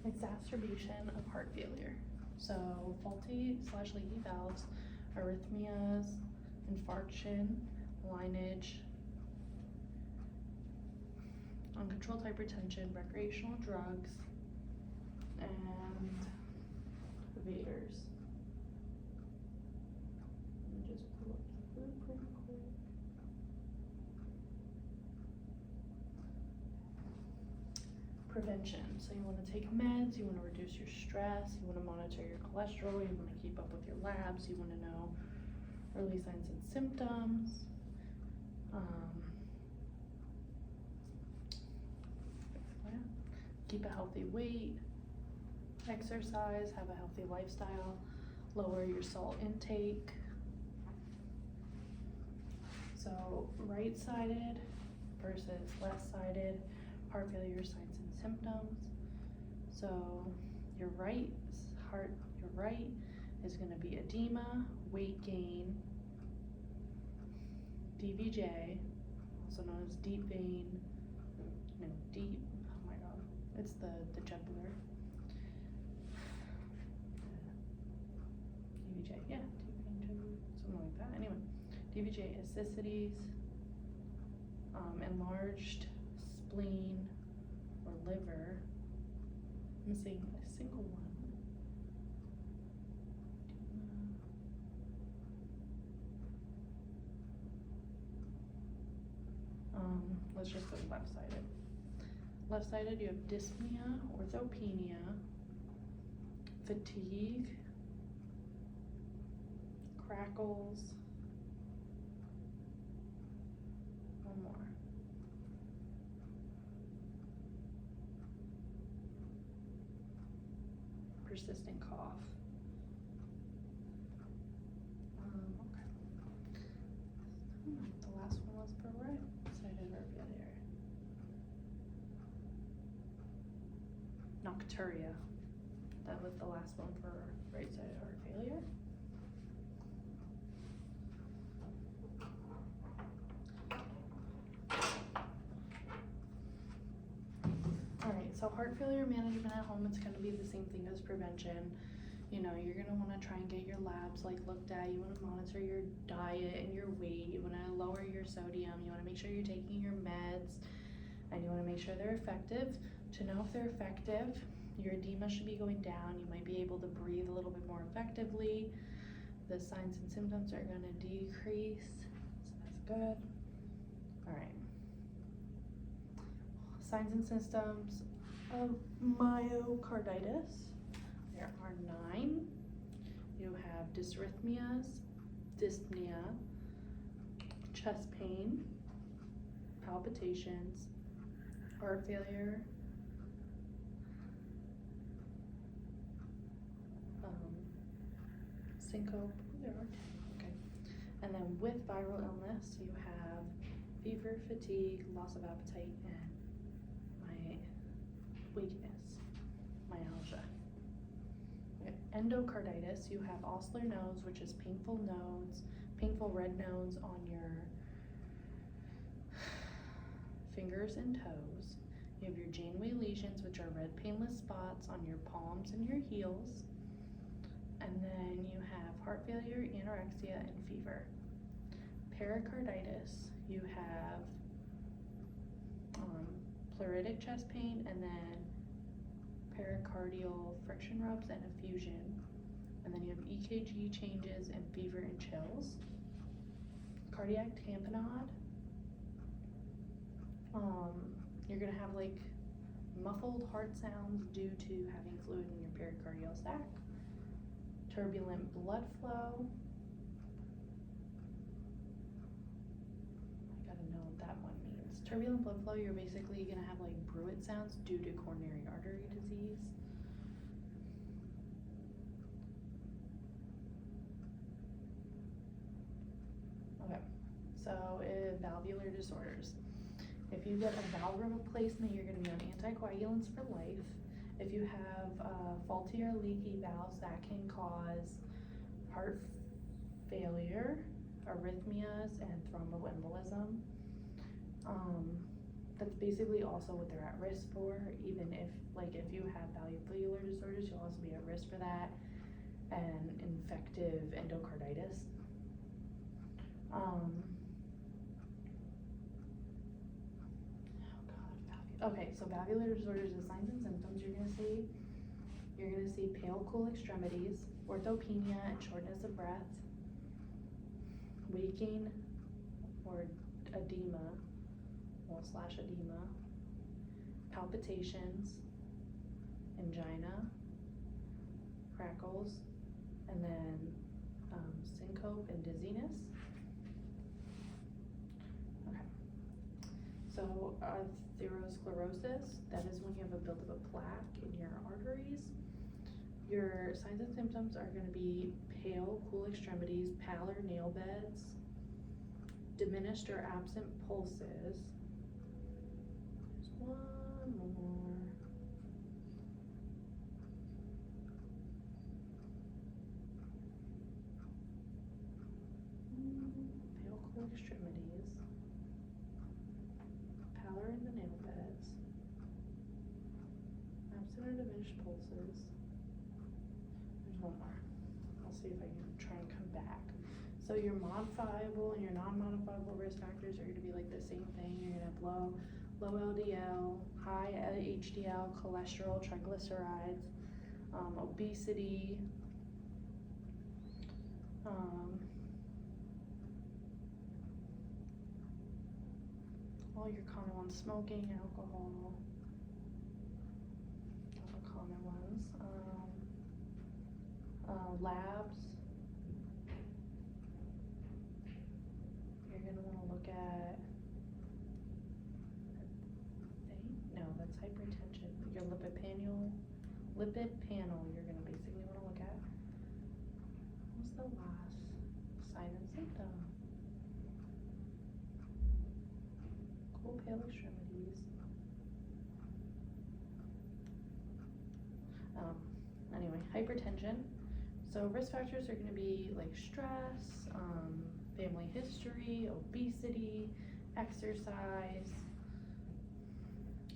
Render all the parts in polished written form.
exacerbation of heart failure. So faulty/leaky valves, arrhythmias, infarction, lineage, uncontrolled hypertension, recreational drugs, and evaders. Let me just pull up the blueprint quick. Prevention. So you want to take meds, you want to reduce your stress, you want to monitor your cholesterol, you want to keep up with your labs, you want to know early signs and symptoms. Keep a healthy weight, exercise, have a healthy lifestyle, lower your salt intake. So right-sided versus left-sided heart failure signs and symptoms. So your right is going to be edema, weight gain, DVJ, also known as deep vein, it's the jugular. DVJ, yeah, deep vein jugular, something like that. Anyway, DVJ ascites, enlarged spleen or liver. I'm missing a single one. Let's just go left-sided. Left-sided, you have dyspnea, orthopnea, fatigue, crackles, one more. Persistent cough. Okay. The last one was for right-sided heart failure. Nocturia. That was the last one for right-sided heart failure. Alright, so heart failure management at home, it's going to be the same thing as prevention. You know, you're going to want to try and get your labs looked at. You want to monitor your diet and your weight. You want to lower your sodium. You want to make sure you're taking your meds, and you want to make sure they're effective. To know if they're effective, your edema should be going down. You might be able to breathe a little bit more effectively. The signs and symptoms are going to decrease, so that's good. All right. Signs and symptoms of myocarditis. There are 9. You have dysrhythmias, dyspnea, chest pain, palpitations, heart failure, syncope. There are 10. Okay. And then with viral illness, you have fever, fatigue, loss of appetite, and weakness, myalgia. Okay. Endocarditis, you have Osler nodes, which is painful red nodes on your fingers and toes. You have your Janeway lesions, which are red painless spots on your palms and your heels. And then you have heart failure, anorexia, and fever. Pericarditis, you have pleuritic chest pain, and then pericardial friction rubs and effusion. And then you have EKG changes and fever and chills. Cardiac tamponade, you're gonna have muffled heart sounds due to having fluid in your pericardial sac. Turbulent blood flow. I gotta know what that one means. Turbulent blood flow, you're basically gonna have bruit sounds due to coronary artery disease. Okay, so valvular disorders. If you get a valve replacement, you're gonna be on anticoagulants for life. If you have faulty or leaky valves, that can cause heart failure, arrhythmias, and thromboembolism. that's basically also what they're at risk for, even if, like, if you have valvular disorders, you'll also be at risk for that, and infective endocarditis. Okay, so valvular disorders, the signs and symptoms you're gonna see. You're gonna see pale, cool extremities, orthopnea and shortness of breath, waking or edema, / edema, palpitations, angina, crackles, and then syncope and dizziness. Okay. So atherosclerosis, that is when you have a buildup of plaque in your arteries. Your signs and symptoms are going to be pale, cool extremities, pallor nail beds, diminished or absent pulses. There's one more. Pale, cool extremities, pallor in the nail beds, absent or diminished pulses. There's one more. I'll see if I can try and come back. So your modifiable and your non-modifiable risk factors are going to be like the same thing. You're going to have low LDL, high HDL, cholesterol, triglycerides, obesity, all your common ones, smoking, alcohol, all the common ones. Labs, you're gonna wanna look at, no, that's hypertension. Your lipid panel, you're gonna basically wanna look at. What's the last sign and symptom? Cool, pale extremities. Anyway, hypertension. So risk factors are going to be like stress, family history, obesity, exercise,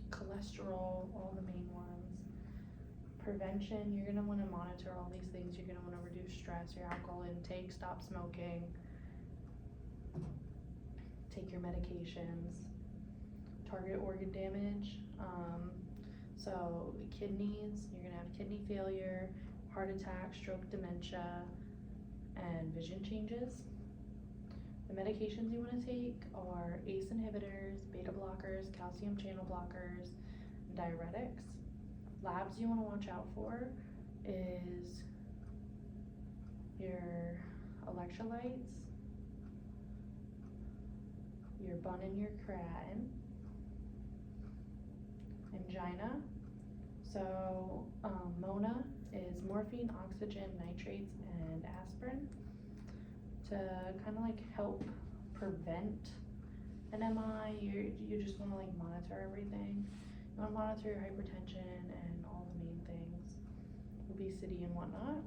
cholesterol, all the main ones. Prevention, you're going to want to monitor all these things. You're going to want to reduce stress, your alcohol intake, stop smoking, take your medications. Target organ damage, so kidneys, you're gonna have kidney failure, heart attack, stroke, dementia, and vision changes. The medications you want to take are ACE inhibitors, beta blockers, calcium channel blockers, and diuretics. Labs you want to watch out for is your electrolytes, your bun and your creatinine, angina. So MONA is morphine, oxygen, nitrates, and aspirin to kind of like help prevent an MI. You just want to like monitor everything. You want to monitor your hypertension and all the main things, obesity and whatnot.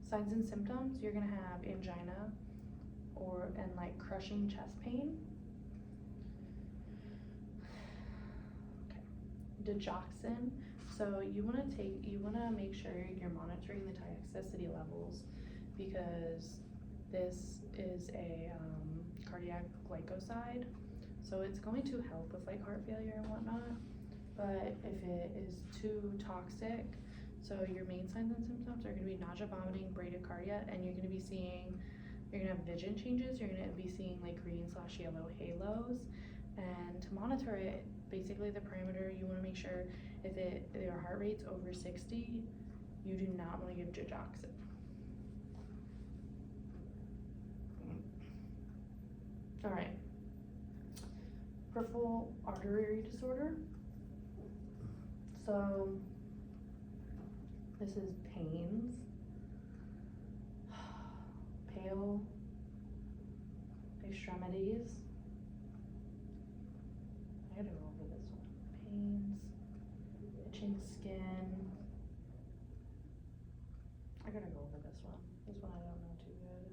Signs and symptoms, you're gonna have angina and like crushing chest pain. Digoxin. So you want to make sure you're monitoring the toxicity levels, because this is a cardiac glycoside, so it's going to help with like heart failure and whatnot. But if it is too toxic, so your main signs and symptoms are going to be nausea, vomiting, bradycardia, and you're going to have vision changes. You're going to be seeing like green/yellow halos. And to monitor it, basically the parameter, you want to make sure if your heart rate's over 60, you do not want to give digoxin. All right. Peripheral artery disorder. So this is pains, pale extremities. I gotta go over this one. Pains, itching skin. I gotta go over this one. This one I don't know too good.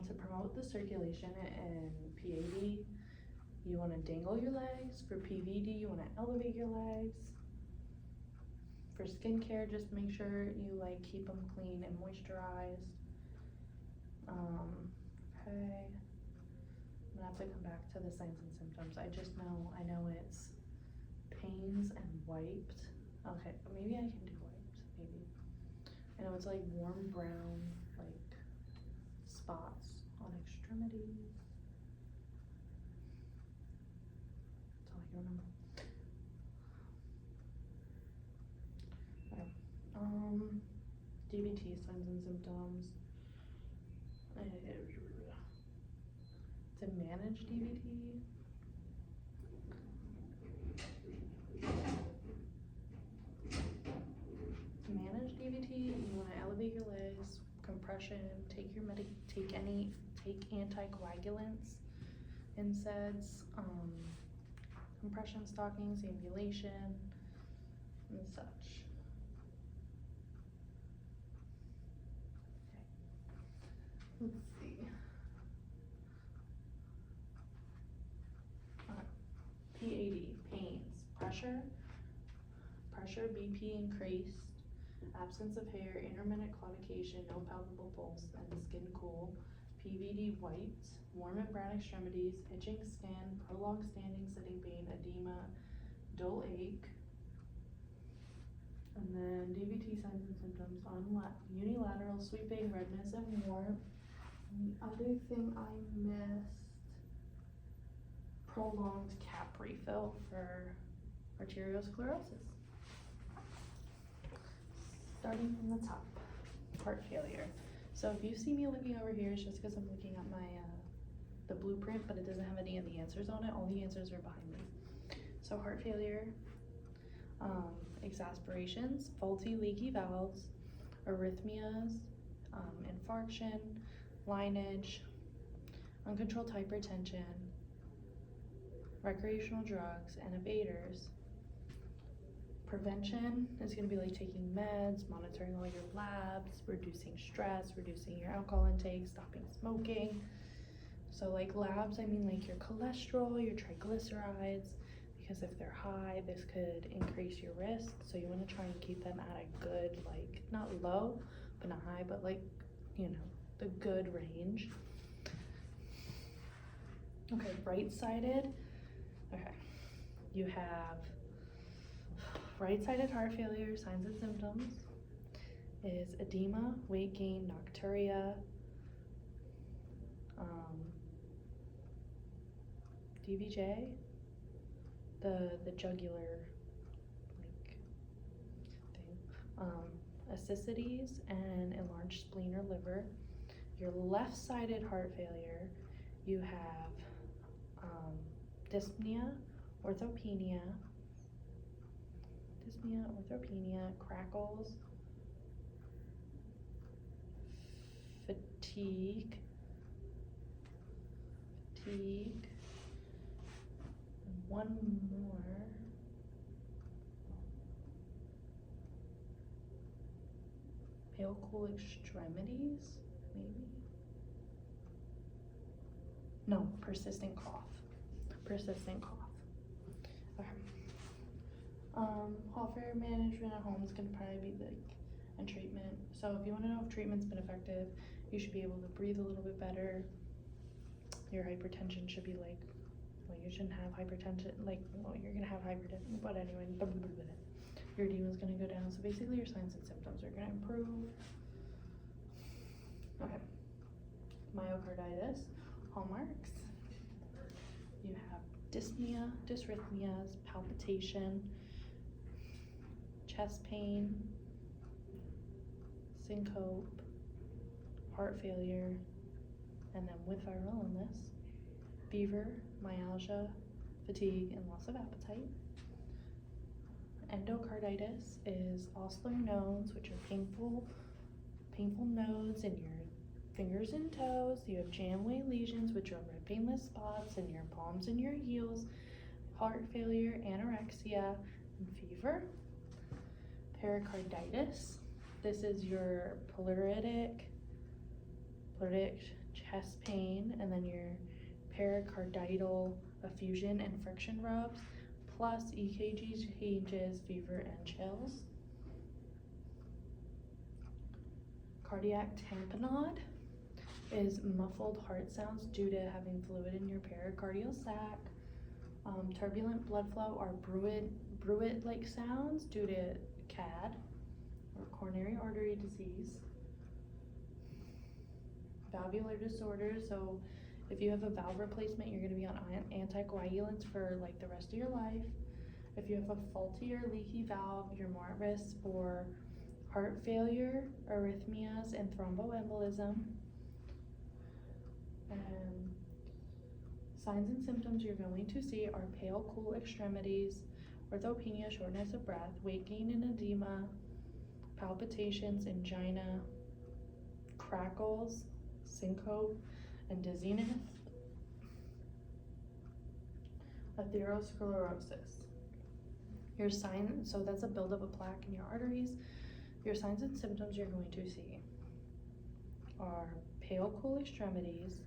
To promote the circulation in PAD, you want to dangle your legs. For PVD, you want to elevate your legs. For skincare, just make sure you like keep them clean and moisturized. Okay. I'm gonna have to come back to the signs and symptoms. I know it's pains and wiped. Okay, maybe I can do wiped, maybe. I know it's like warm brown, like spots on extremities. That's all I can remember. Okay. DVT signs and symptoms. To manage DVT, you want to elevate your legs, compression, take anticoagulants, NSAIDs, compression stockings, ambulation, and such. Okay. Let's see. PAD, pains, pressure, BP increased, absence of hair, intermittent claudication, no palpable pulse, and skin cool. PVD, white, warm and brown extremities, itching skin, prolonged standing, sitting pain, edema, dull ache. And then DVT signs and symptoms on unilateral sweeping, redness, and warmth. And the other thing I missed, prolonged cap refill for arteriosclerosis. Starting from the top, heart failure. So if you see me looking over here, it's just because I'm looking at my the blueprint, but it doesn't have any of the answers on it. All the answers are behind me. So heart failure, exasperations, faulty leaky valves, arrhythmias, infarction, lineage, uncontrolled hypertension, recreational drugs, and evaders. Prevention is going to be like taking meds, monitoring all your labs, reducing stress, reducing your alcohol intake, stopping smoking. So like labs, I mean like your cholesterol, your triglycerides, because if they're high, this could increase your risk. So you want to try and keep them at a good, like not low, but not high, but like, you know, the good range. Okay, right-sided. Okay, you have right-sided heart failure, signs and symptoms is edema, weight gain, nocturia, DVJ, the jugular like thing, ascites, and enlarged spleen or liver. Your left-sided heart failure, you have dyspnea, orthopnea, crackles, fatigue, and one more, pale cool extremities, maybe? No, persistent cough. Okay. Heart failure management at home is gonna probably be like, and treatment. So if you wanna know if treatment's been effective, you should be able to breathe a little bit better. Your hypertension should be like, well, you shouldn't have hypertension, like, well, you're gonna have hypertension, but anyway, your edema's gonna go down. So basically your signs and symptoms are gonna improve. Okay. Myocarditis, hallmarks. You have dyspnea, dysrhythmias, palpitation, chest pain, syncope, heart failure, and then with viral illness, fever, myalgia, fatigue, and loss of appetite. Endocarditis is Osler nodes, which are painful nodes in your fingers and toes. You have Janeway lesions, which are red painless spots in your palms and your heels. Heart failure, anorexia, and fever. Pericarditis. This is your pleuritic chest pain, and then your pericardial effusion and friction rubs, plus EKG changes, fever, and chills. Cardiac tamponade is muffled heart sounds due to having fluid in your pericardial sac. Turbulent blood flow are bruit-like sounds due to CAD, or coronary artery disease. Valvular disorders, so if you have a valve replacement, you're going to be on anticoagulants for like the rest of your life. If you have a faulty or leaky valve, you're more at risk for heart failure, arrhythmias, and thromboembolism. And signs and symptoms you're going to see are pale, cool extremities, orthopnea, shortness of breath, weight gain and edema, palpitations, angina, crackles, syncope, and dizziness, atherosclerosis. Your sign, so that's a buildup of plaque in your arteries. Your signs and symptoms you're going to see are pale, cool extremities,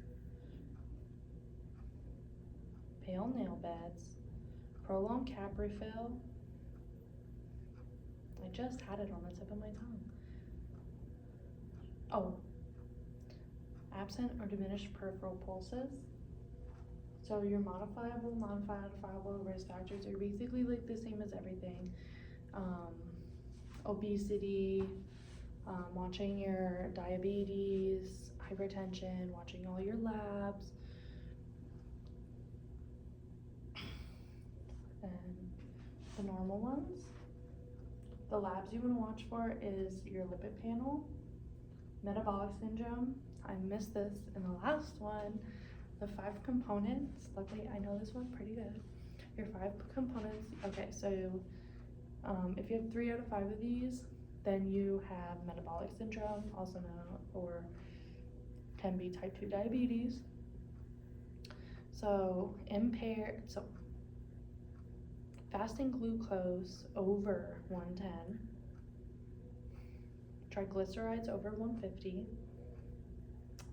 pale nail beds, prolonged cap refill. I just had it on the tip of my tongue. Oh, absent or diminished peripheral pulses. So your modifiable, non-modifiable risk factors are basically like the same as everything. Obesity, watching your diabetes, hypertension, watching all your labs, and the normal ones. The labs you want to watch for is your lipid panel, metabolic syndrome. I missed this in the last one. The 5 components. Luckily, I know this one pretty good. Your 5 components. Okay, so if you have 3 out of 5 of these, then you have metabolic syndrome, also known or can be type 2 diabetes. So fasting glucose over 110, triglycerides over 150,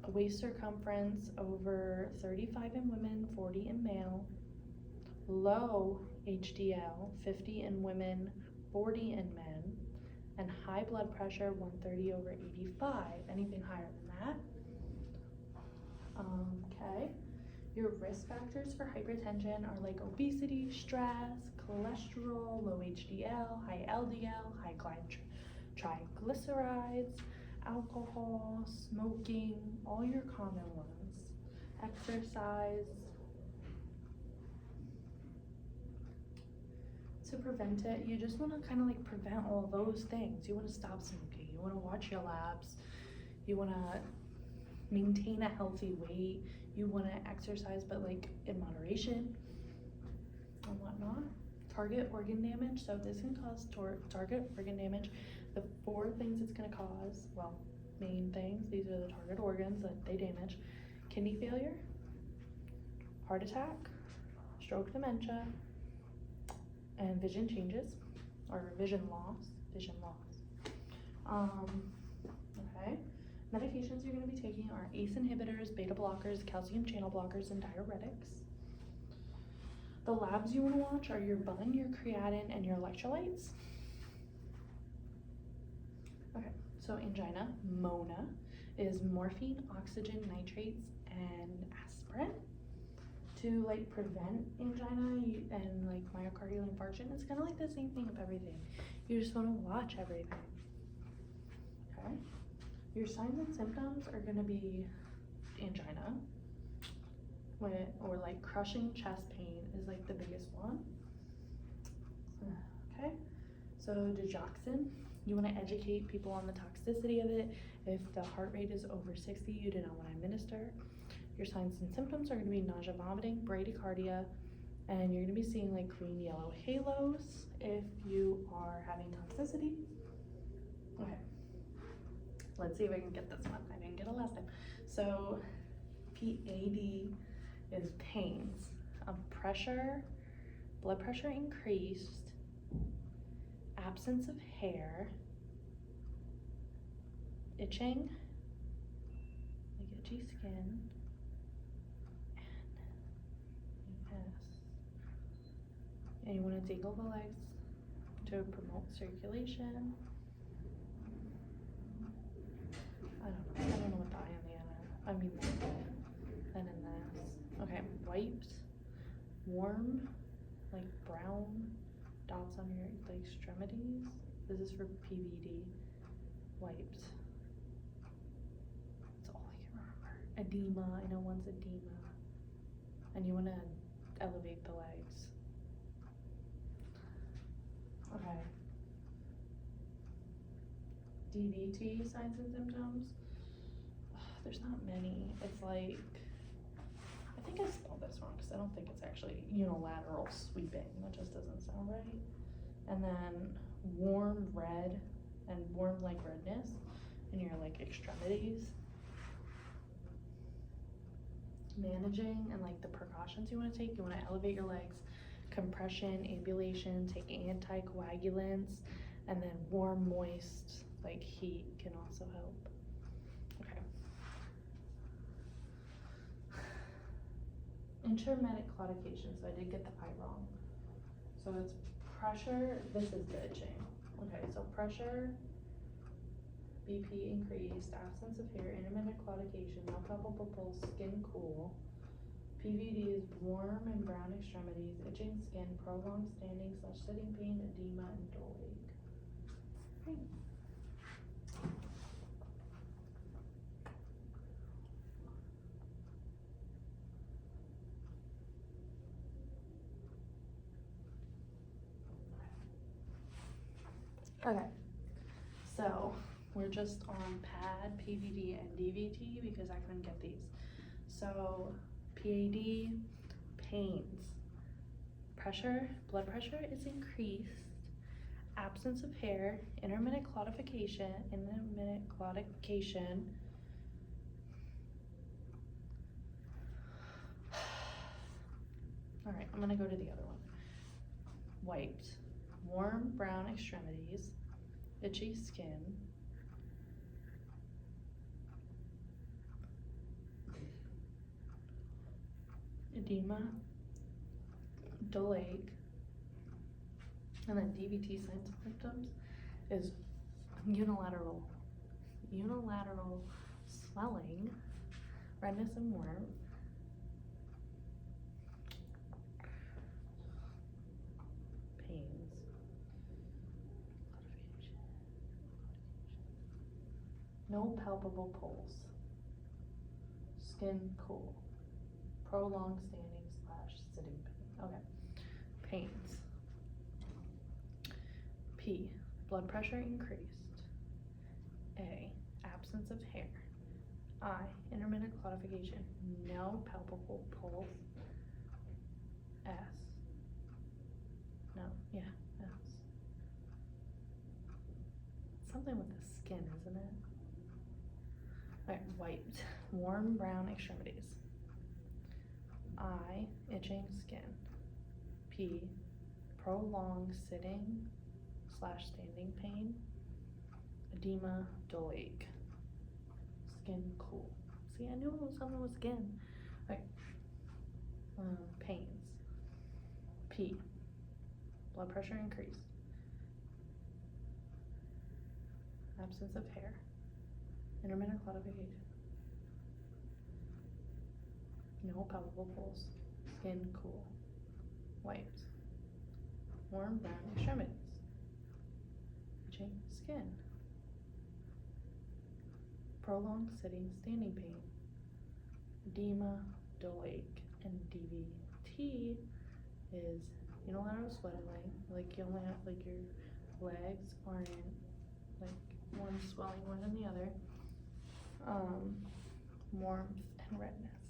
waist circumference over 35 in women, 40 in male, low HDL, 50 in women, 40 in men, and high blood pressure, 130 over 85. Anything higher than that. Okay. Your risk factors for hypertension are like obesity, stress, cholesterol, low HDL, high LDL, high triglycerides, alcohol, smoking, all your common ones. Exercise. To prevent it, you just want to kind of like prevent all those things. You want to stop smoking, you want to watch your labs, you want to maintain a healthy weight, you want to exercise but like in moderation and whatnot. Target organ damage, so this can cause target organ damage. The 4 things it's going to cause, well, main things, these are the target organs that they damage: kidney failure, heart attack, stroke, dementia, and vision changes, or vision loss. Okay. Medications you're going to be taking are ACE inhibitors, beta blockers, calcium channel blockers, and diuretics. The labs you want to watch are your bun, your creatinine, and your electrolytes. Okay, so angina, MONA, is morphine, oxygen, nitrates, and aspirin. To like prevent angina and like myocardial infarction, it's kind of like the same thing with everything. You just want to watch everything. Okay. Your signs and symptoms are going to be angina, or like crushing chest pain is like the biggest one. Okay. So digoxin, you want to educate people on the toxicity of it. If the heart rate is over 60, you do not want to administer. Your signs and symptoms are going to be nausea, vomiting, bradycardia, and you're going to be seeing like green, yellow halos if you are having toxicity. Okay, let's see if I can get this one. I didn't get it last time. So PAD is pains, pressure, blood pressure increased, absence of hair, itching, like itchy skin, and yes. And you want to dangle the legs to promote circulation. I don't know what the eye on the end. I mean, and in this. Okay, wiped, warm, like brown dots on your like extremities. This is for PVD. Wiped. That's all I can remember. Edema. I know one's edema. And you want to elevate the legs. Okay. DVT signs and symptoms. There's not many. It's like, I think I spelled this wrong because I don't think it's actually unilateral sweeping. That just doesn't sound right. And then warm red and warm like redness in your like extremities. Managing and like the precautions you want to take. You want to elevate your legs, compression, ambulation, take anticoagulants, and then warm, moist, like heat can also help. Okay. Intermittent claudication. So I did get the I wrong. So it's pressure. This is the itching. Okay, so pressure, BP increased, absence of hair, intermittent claudication, no palpable pulse, skin cool. PVD is warm and brown extremities, itching skin, prolonged standing / sitting pain, edema, and dull ache. Okay. Okay, so we're just on PAD, PVD, and DVT because I couldn't get these. So PAD, pains, pressure, blood pressure is increased, absence of hair, intermittent claudication, All right, I'm gonna go to the other one. Wiped, warm brown extremities, itchy skin, edema, dull ache, and then DVT signs and symptoms is unilateral swelling, redness and warmth, pains, no palpable pulse, skin cool, prolonged standing / sitting pain. Okay, pains. P, blood pressure increased. A, absence of hair. I, intermittent claudication, no palpable pulse. S, no, yeah, S. Something with the skin, isn't it? Alright, wiped, warm brown extremities. I, itching skin. P, prolonged sitting / standing pain, edema, dull ache, skin cool. See, I knew it was something with skin. Right. Pains. P, blood pressure increased, absence of hair, intermittent claudication, no palpable pulse, skin cool, wiped, warm brown extremities, itching skin, prolonged sitting standing pain, edema, dull ache, and DVT is unilateral swelling, like you only have like your legs aren't like one swelling more than the other, warmth and redness.